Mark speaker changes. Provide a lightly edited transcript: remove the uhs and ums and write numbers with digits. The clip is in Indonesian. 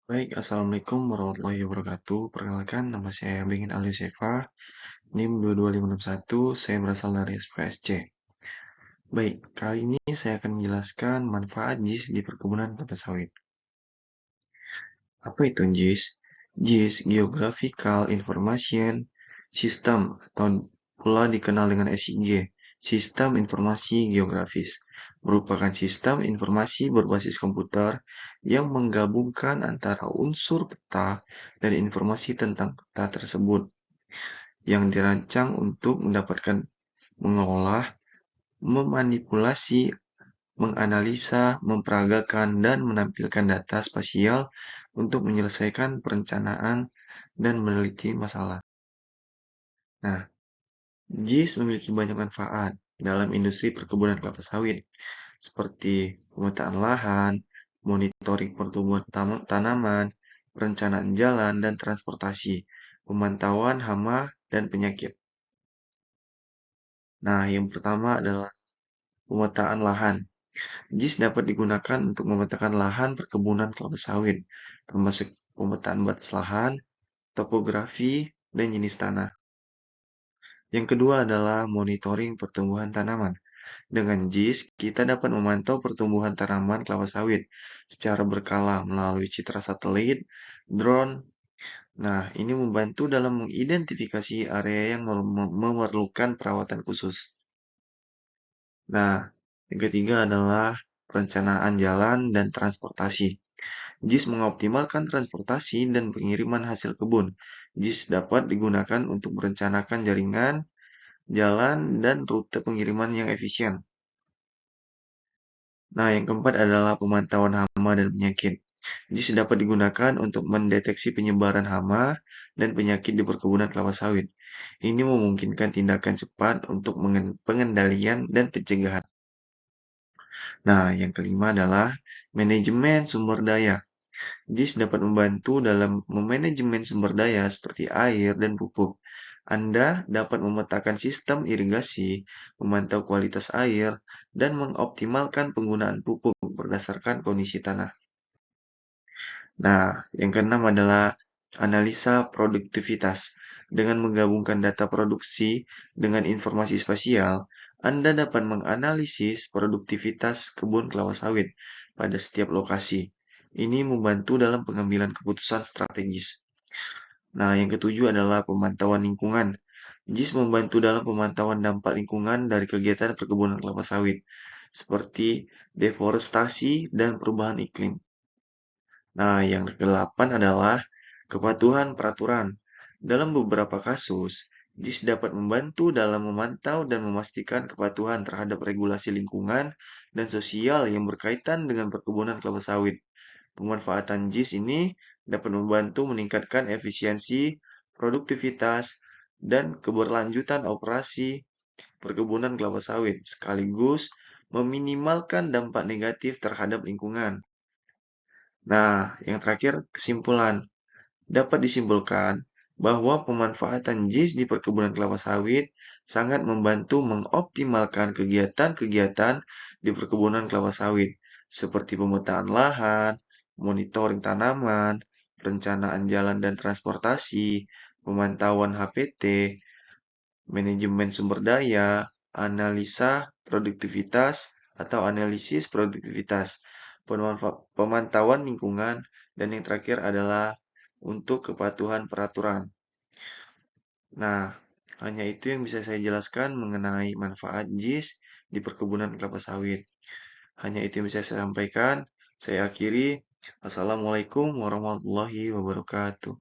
Speaker 1: Baik, Assalamualaikum warahmatullahi wabarakatuh. Perkenalkan, nama saya Bengin Aliosefa, NIM 22561, saya berasal dari SPSC. Baik, kali ini saya akan menjelaskan manfaat JIS di perkebunan kelapa sawit. Apa itu JIS? JIS, Geographical Information System, atau pula dikenal dengan SIG, Sistem Informasi Geografis, merupakan sistem informasi berbasis komputer yang menggabungkan antara unsur peta dan informasi tentang peta tersebut, yang dirancang untuk mendapatkan mengolah, memanipulasi, menganalisa, memperagakan, dan menampilkan data spasial untuk menyelesaikan perencanaan dan meneliti masalah. Nah, JIS memiliki banyak manfaat dalam industri perkebunan kelapa sawit, seperti pemetaan lahan, monitoring pertumbuhan tanaman, perencanaan jalan dan transportasi, pemantauan hama dan penyakit. Nah, yang pertama adalah pemetaan lahan. JIS dapat digunakan untuk memetakan lahan perkebunan kelapa sawit, termasuk pemetaan batas lahan, topografi, dan jenis tanah. Yang kedua adalah monitoring pertumbuhan tanaman. Dengan JIS, kita dapat memantau pertumbuhan tanaman kelapa sawit secara berkala melalui citra satelit, drone. Nah, ini membantu dalam mengidentifikasi area yang memerlukan perawatan khusus. Nah, yang ketiga adalah perencanaan jalan dan transportasi. JIS mengoptimalkan transportasi dan pengiriman hasil kebun. JIS dapat digunakan untuk merencanakan jaringan, jalan, dan rute pengiriman yang efisien. Nah, yang keempat adalah pemantauan hama dan penyakit. JIS dapat digunakan untuk mendeteksi penyebaran hama dan penyakit di perkebunan kelapa sawit. Ini memungkinkan tindakan cepat untuk pengendalian dan pencegahan. Nah, yang kelima adalah manajemen sumber daya. JIS dapat membantu dalam memanajemen sumber daya seperti air dan pupuk. Anda dapat memetakan sistem irigasi, memantau kualitas air, dan mengoptimalkan penggunaan pupuk berdasarkan kondisi tanah. Nah, yang keenam adalah analisa produktivitas. Dengan menggabungkan data produksi dengan informasi spasial, Anda dapat menganalisis produktivitas kebun kelapa sawit pada setiap lokasi. Ini membantu dalam pengambilan keputusan strategis. Nah, yang ketujuh adalah pemantauan lingkungan. JIS membantu dalam pemantauan dampak lingkungan dari kegiatan perkebunan kelapa sawit, seperti deforestasi dan perubahan iklim. Nah, yang kedelapan adalah kepatuhan peraturan. Dalam beberapa kasus, JIS dapat membantu dalam memantau dan memastikan kepatuhan terhadap regulasi lingkungan dan sosial yang berkaitan dengan perkebunan kelapa sawit. Pemanfaatan JIS ini dapat membantu meningkatkan efisiensi, produktivitas, dan keberlanjutan operasi perkebunan kelapa sawit, sekaligus meminimalkan dampak negatif terhadap lingkungan. Nah, yang terakhir, kesimpulan. Dapat disimpulkan bahwa pemanfaatan JIS di perkebunan kelapa sawit sangat membantu mengoptimalkan kegiatan-kegiatan di perkebunan kelapa sawit, seperti pemetaan lahan, monitoring tanaman, perencanaan jalan dan transportasi, pemantauan HPT, manajemen sumber daya, analisa produktivitas atau analisis produktivitas, pemantauan lingkungan, dan yang terakhir adalah untuk kepatuhan peraturan. Nah, hanya itu yang bisa saya jelaskan mengenai manfaat JIS di perkebunan kelapa sawit. Hanya itu yang bisa saya sampaikan. Saya akhiri. Assalamualaikum warahmatullahi wabarakatuh.